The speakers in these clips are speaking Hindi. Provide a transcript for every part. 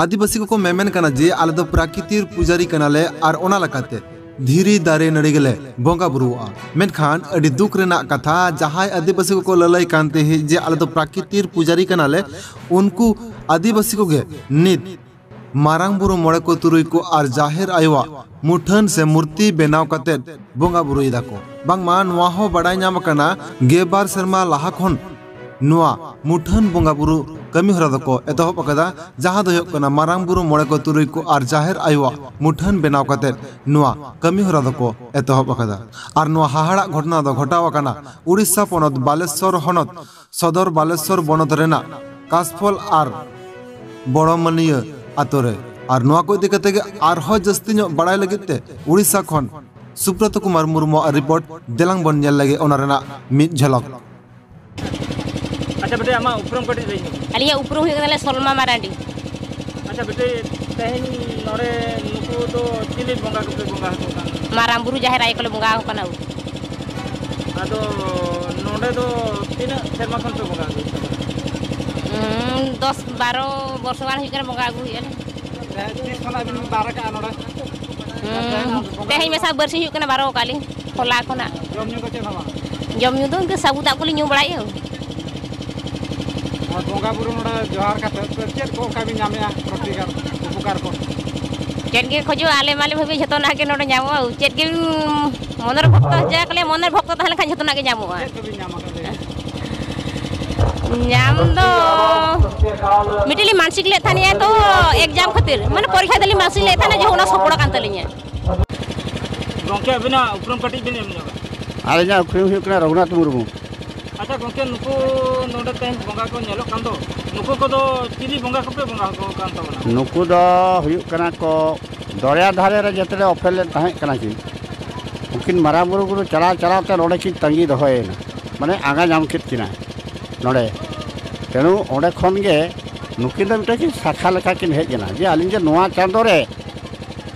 आदिवासी को मेमेन कना जे आले दो प्राकृतिर पुजारी कनाले और ओना लकाते धीरी दारे नड़ी गले बोंगा बुरुआ मेनखान अडी दुख रेना कथा जहाय आदिवासी को ललई कानते ही जे आले दो प्राकृतिर पुजारी कनाले उनको आदिवासी को गे नित मारांग बुरु मोड़े को तुरुई को और जाहिर आयवा मुठन से मूर्ति बनाव कते बोंगा बुरुई दाको बांगमा नोआ हो बड़ाई नाम कना गेबार शर्मा लाहा खन नोआ मुठन बोंगा बुरु कमी हरा दको एतहब अकदा जहां दो कना मारांग बुरु मोड़े को तुरुई को और जाहिर आयवा मुठन बनाव कते नोआ कमी हरा दको एतहब अकदा और नोआ हाहाड़ा घटना दो घटाव कना उड़ीसा पनत बालेश्वर हनत सदर बालेश्वर बनत रेना कासफल और बड़मनिया आतोरे और नोआ को दिकते के आरहो जस्ती नो बड़ाई लगते उड़ीसा खन सुब्रत कुमार मुर्मू रिपोर्ट देलांग बन नेल लगे ओनारेना मिद झलक। अच्छा बेटे आमा उपरम कटी रही अलिया उपरम हो गले सलमा मारांडी। अच्छा बेटे तेहन नोरे नुकु तो चिली बंगा को बंगा को कान माराम बुरु जाहिर आय कले बंगा कना आदो नोडे तो तीन शर्मा खन पे बंगा को 10-12 वर्ष गान हिकर बंगा को हिले 30 खना बिन 12 का नोडा तेहि में सब बरसी हुकना 12 काली खोला कोना जमन्यु को चेनावा जमन्यु दो के साबुता को न्यू बड़ाई हो और बोंगा बुरु नोडा जोहार का चेत को का भी नामया प्रतिकार उपकार को चेत के खोजो आले माले भबे जतो ना के नोडा जामो चेत के मनर भक्त जा कले मनर भक्त ताहले खान जतो ना के जामो चेत भी नाम का नाम दो मिटली मानसिक ले थानिया तो एग्जाम खातिर माने परीक्षा दली मानसिक ले थाना जे होना सपोड़ कान तलिया गोंके बिना उपरम कटी बिन एम जगह आले जा उपरम हुकना रघुनाथ मुर्मू। अच्छा गोंके नुकु नोडे तेन बंगा को नेलो कान दो नुकु को दो चिली बंगा को पे बंगा को कान तबना नुकु दो हुकना को दरिया धारे रे जतरे ओफेल ताहे कना की उकिन मारा बुरु गुरु चला चला ते नोडे की तंगी दोहयना माने आगा जाम कित किना नोडे तेणु ओडे खन गे नुकिन दो मिटा की शाखा लेखा किन हेजना जे आलिन जे नोआ चांदो रे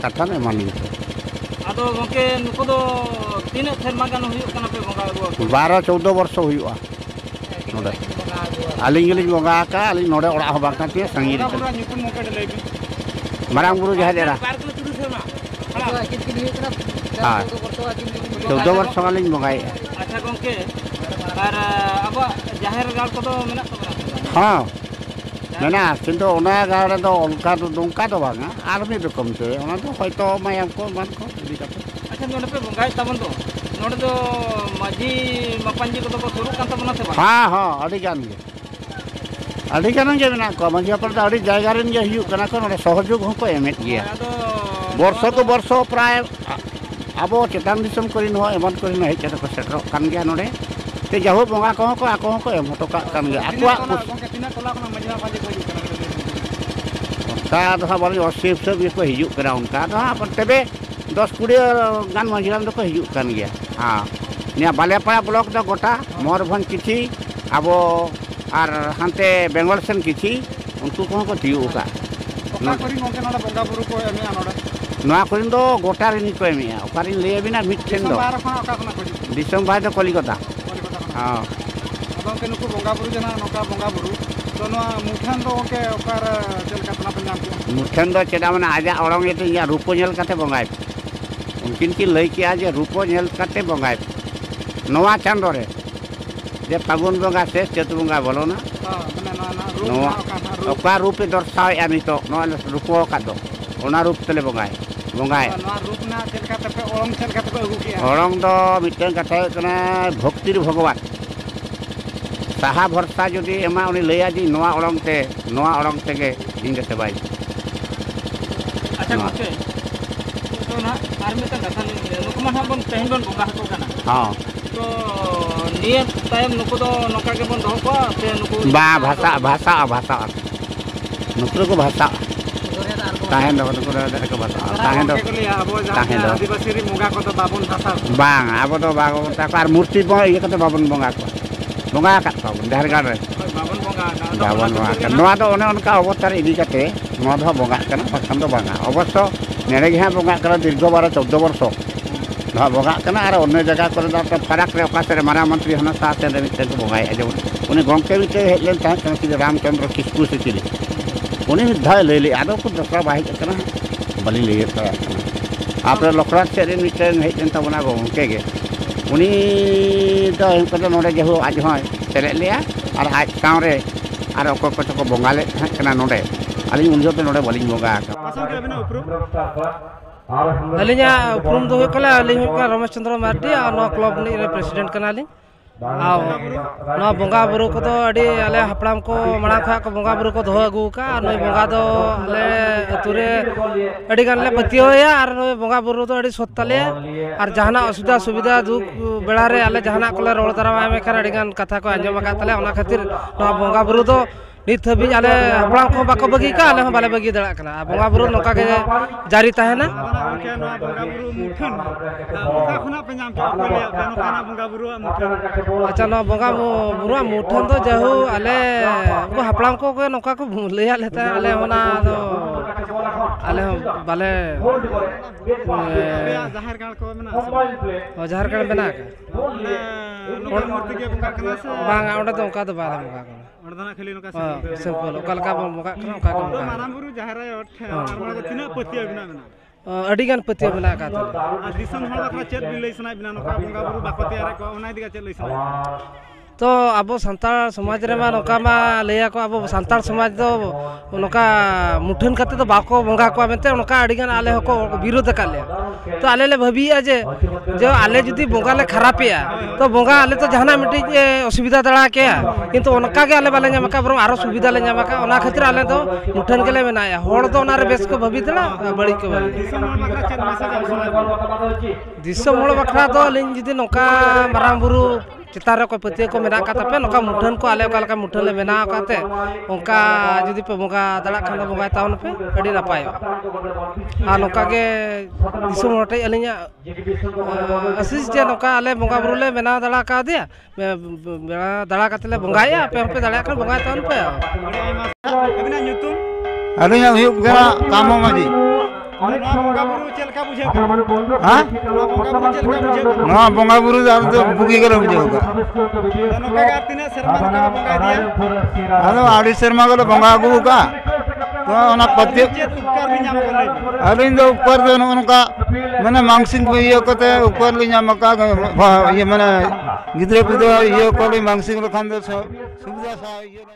कथा ने मानी आदो गोंके नुकु दो तीन शर्मा गान हुई कना पे बंगा को 12-14 वर्ष हुआ नोडे आलिन गेलिन बंगा का आलिन नोडे ओड़ा हो बाका के संगी रे नुकु मोके ले भी मारांग बुरु जहा देरा शर्मा हां 14 वर्ष आलिन बंगाई। अच्छा गोंके और अब जाहिर गाल को तो मेना हाँ मेना किंतु ओना गाँव रे दो उनका तो दुंका तो बांगा आर्मी रकम ते ओना तो होयतो मायाम को मान को इदी काते। अच्छा नोडे पे बंगाई तबन तो नोडे तो माजी मपंजी को तो सुरु कान तबना से हाँ हाँ अड़ी गान गे मेना को माजी पर अड़ी जायगा रेन गे हियु कना को नोडे सहयोग हको एमेट गिया वर्ष तो वर्ष प्राय आबो चेतान दिसम करिन हो एमन करिन हेज तो सेटर कान गे नोडे ते जाहो बंगा को आको को एम हटो कान गे आकुआ किना टोला को मजना पाजी को हिजु का दहा बारी 80 सब ये को हिजु करा उनका दहा पर तबे 10-20 गान मजिराम को हिजु कान गे हां निया बालेपाड़ा ब्लॉक द गोटा मोरभंज किछि आबो आर हांते बेंगल सेन किछि उनको को तियु का ओका करी नोके नोडा बंगा बुरु को एमिया नोडा नोआ करिन दो गोटा रिनी को एमिया ओकारिन ले बिना मिठेन दो बार खना ओका खना करी दिसम भाई तो कलिकता हां अब के नुकु बंगा बुरु जना नोका बंगा बुरु तो नोआ मुठन दो के ओकार चल कतना पंजाम के मुठन दो चेदा माने आजा ओरंग एते या रूपो नेल काते बंगाय उनकिन की लई के आज रूपो नेल काते बंगाय नोआ चांदो रे जे फागुन बंगा से चतु बंगा बोलो ना हां माने नोआ ओका रूपे दर्शाव यानी तो नोआ रूपो का दो ओना रूप तले बंगाय नोआ रूप ना चल काते पे ओरंग चल काते पे अगु किया ओरंग दो मिटन कथा कना भक्तिर भगवान साहा भरसा जदि एमा उनी लैया जी नोआ ओरंग तेगे इन गते बाई। अच्छा ओके तो ना आर में कथा नुकु मान बन तेहन बन बंगा को कना हां तो नियम टाइम नुकु दो नोका के बन दो को से नुकु बा भाषा नुकु को भाषा ताहेन दो को भाषा ताहेन दो आदिवासी रे मुगा को तो बाबन भाषा बांग आबो तो बागो ताकार मूर्ति ब ये कते बाबन बंगा को बंगा का देहर गाड़ रे बाबन बंगा नोआ तो ओने उनका अवतार इदी कते नोआ दो बंगा कना पछन दो बंगा अवश्य नेरे गे बंगा करा दीर्घ 12-14 वर्ष नोआ बंगा कना आर अन्य जगह करे दा फरक रे ओका से मारा मंत्री हना साथ रे मिते को बंगाय जे उनी गंके बिते हेलेन ता कि रामचंद्र किस्कू से चिली उन्हीं धाय ले ले आदो को दसरा बाहर करना बलि ले था आप लकड़ा से मिटन हेजन तबना गोंके गे उन्हीं तो इनका नोड़े जो आज हाँ चले लिया और आज सावरे और को बोंगा ले कना नोड़े अली उन जो पे नोड़े बलि बोंगा अलिया उपरुम दो कला अली का रमेश चंद्र मार्डी और नो क्लब नि प्रेसिडेंट कनाली आव नो बोंगा बुरु को तो अडी अले हपड़ाम को मणा खा को बोंगा बुरु को धो अगु का नो बोंगा दो अले अतुरे अडी गान ले पतियोया और नो बोंगा बुरु तो अडी सत्ताले और जहाना असुविधा सुविधा दुख बेड़ा रे अले जहाना कोले रोड तरह में कर अडी गान कथा को अंजम का तले ओना खातिर नो बोंगा बुरु तो नित हबी आले हपड़ाम को बाको बगी का आले बाले बगी दड़ा कना बोंगा बुरु नोका के जारी तहना अच्छा नो बोंगा बुरु मुठन तो जहु आले को हपड़ाम को नोका को लेया लेता आले होना तो आले बाले जहर गाड़ को मेना जहर गाड़ मेना नोका मूर्ति के बोंगा कना से बांगा ओंडा तो ओंका तो बाले बोंगा कना ओंडा खाली नोका सिंपल ओका लका बोंगा कना ओका को माराम बुरु जहर और तिना पतिया बिना मेना अड़ी गान पतिया बिना का था दिसम हल बखरा चेत बिन लई सना बिना नोका बोंगा बुरु बाको तैयार को ओना दिगा चेत लई सना तो अब सानताल समाज रे मा नोका मा लेया को अब सानताल समाज तो नोका मुठन करते तो बाको बोंगा को मेते नोका अड़ी गान आले को विरोध का ले तो आले ले भाबिया जे जो आले जदी बोंगा ले खरापिया तो बोंगा आले तो जहाना मिटी असुविधा दड़ा के किंतु उनका के आले बाले ᱧᱟᱢका बरम आरो सुविधा ले ᱧᱟᱢका ओना खातिर आले तो मुठन के ले बनाया होड़ तो ओना रे बेस को भाबी दड़ा बड़ी को भाबी दिसम होड़ बखरा तो लिन जदी नोका माराम बुरु चितार को पतिया को मेना का पे नोका मुठन को आले का मुठन ले मेना काते ओंका जदी पे बोंगा दड़ा खान बोंगा तावन पे अड़ी नपाय आ नोका के दिसम होटे अलिया असिस जे नोका आले बोंगा बुरु ले मेना दड़ा का दिया मेना दड़ा काते ले बोंगाया पे पे दड़ा खान बोंगा तावन पे अबिना ᱧᱩᱛᱩᱢ अलिया हुयुग गरा कामो माजी बोंगा बुरु चेलका बुझे हां बोंगा बुरु चेलका बुझे ना बोंगा बुरु तो बुगी गलो बुझेगा नोका का तिना शर्मा नोका बोंगा दिया अलो आड़ी शर्मा गलो बोंगा गु का तो ओना पत्ते चेत उपकार भी ᱧᱟᱢ कर अलिन दो ऊपर दो उनका माने मांगसिंग को ये कोते ऊपर ले ᱧᱟᱢका ये माने गिद्रे पिदो ये को मांगसिंग लखान दो सुविधा सा ये